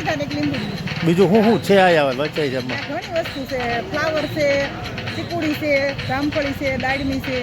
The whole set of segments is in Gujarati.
લીધા ને એક લીંબુ બીજું શું છે આ વચ્ચે જમવા? ઘણી વસ્તુ છે, ફ્લાવર છે, ચીકુડી છે, જામફળી છે, દાડમી છે.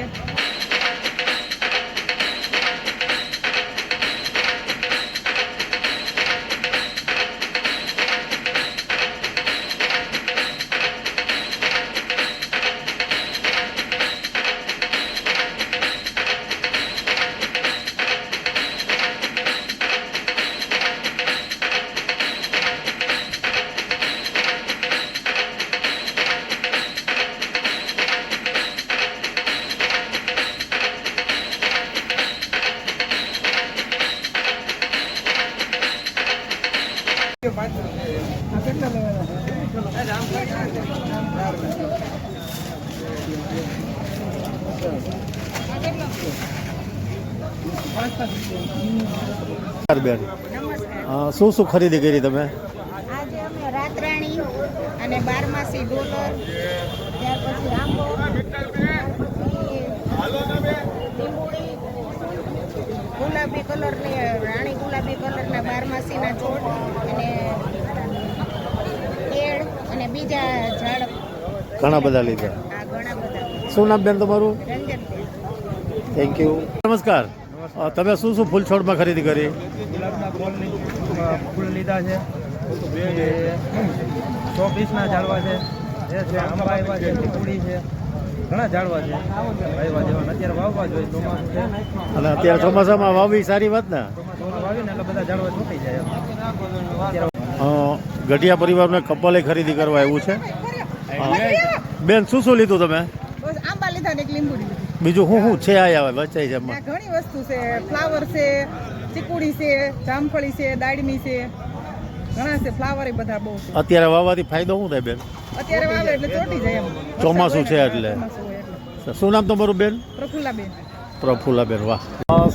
બેન શું શું ખરીદી કરી તમે? આજે અમે રાતરાણી અને બારમાસી ડોલર, ત્યાર પછી આંબો, લીંબુડી, ગુલાબી કલરની રાણી ગુલાબી કલરના બારમાસીના છોડ અને કેળ અને બીજા ઝાડ ઘણા બધા લીધા. આ ઘણા બધા. શું નામ બેન તમારું? રંજનબેન. Thank you. નમસ્કાર. તમે શું શું ફૂલ છોડમાં ખરીદી કરી? ગુલાબના ફૂલ લીધા છે, 120ના ઝાડવા છે, આંબા આવ્યા છે, ચીકુડી છે, ઘણા ઝાડવા છે આવ્યા જેવા. અત્યારે વાવવા જોઈએ, ચોમાસું છે અને અત્યારે ચોમાસામાં વાવી સારી વાત ને? ચોમાસામાં વાવીને એટલે બધા ઝાડવા છૂટી જાય. ગઢિયા પરિવારને કપલે ખરીદી કરવા આવ્યું છે. બેન શું શું લીધું તમે? બસ આંબા લીધા ને એક લીંબુ લીધું. બીજું શું છે આ વચ્ચે જમવા? ઘણી વસ્તુ છે, ફ્લાવર છે, ચીકુડી છે, જામફળી છે, દાડમી છે, ઘણા છે. ફ્લાવર બધા બહુ છે. અત્યારે વાવવાથી ફાયદો શું થાય બેન? અત્યારે વાવે એટલે ચોટી જાય એમ. ચોમાસું છે એટલે. શું નામ તમારું બેન? પ્રફુલ્લાબેન. પ્રફુલ્લાબેન, વાહ.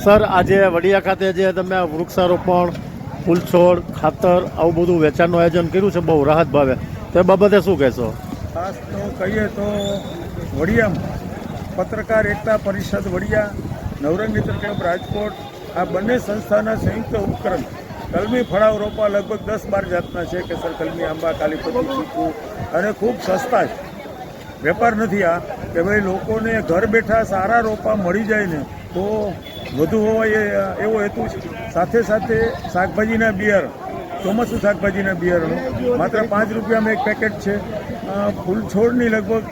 સર, આજે વડિયા ખાતે જે તમે વૃક્ષારોપણ, ફૂલછોડ, ખાતર આવું બધું વેચાણનું આયોજન કર્યું છે બહુ રાહત ભાવે, તો એ બાબતે શું કહેશો? ખાસ તો કહીએ તો વડિયામાં પત્રકાર એકતા પરિષદ વડિયા, નવરંગ મિત્ર ક્લબ રાજકોટ, આ બંને સંસ્થાના સંયુક્ત ઉપક્રમ કલમી ફળાવ રોપા લગભગ 10-12 જાતના છે. કેસર કલમી, આંબા, કાલીપતિ, ચીકુ, અને ખૂબ સસ્તા છે. વેપાર નથી આ કે ભાઈ લોકોને ઘર બેઠા સારા રોપા મળી જાય ને તો વધુ હોય એવો હેતુ છે. સાથે સાથે શાકભાજીના બિયારણ, ચોમાસું શાકભાજીના બિયારણો માત્ર 5 રૂપિયામાં એક પેકેટ છે. ફૂલ છોડની લગભગ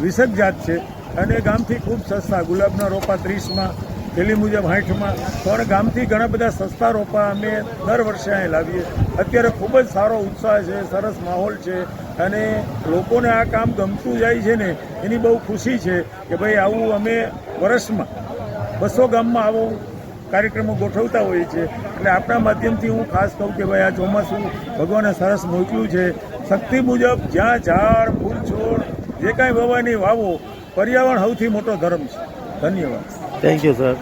20 જાત છે અને ગામથી ખૂબ સસ્તા. ગુલાબના રોપા 30માં, પેલી મુજબ 60માં, પણ ગામથી ઘણા બધા સસ્તા રોપા અમે દર વર્ષે અહીં લાવીએ. અત્યારે ખૂબ જ સારો ઉત્સાહ છે, સરસ માહોલ છે અને લોકોને આ કામ ગમતું જાય છે ને એની બહુ ખુશી છે કે ભાઈ આવું અમે વર્ષમાં 200 ગામમાં આવો કાર્યક્રમો ગોઠવતા હોઈએ છીએ. એટલે આપણા માધ્યમથી હું ખાસ કહું કે ભાઈ આ ચોમાસું ભગવાને સરસ મોકલ્યું છે. શક્તિ મુજબ જ્યાં ઝાડ, ફૂલ છોડ જે કાંઈ વાવવાની વાવો. પર્યાવરણ સૌથી મોટો ધર્મ છે. ધન્યવાદ. Thank you sir.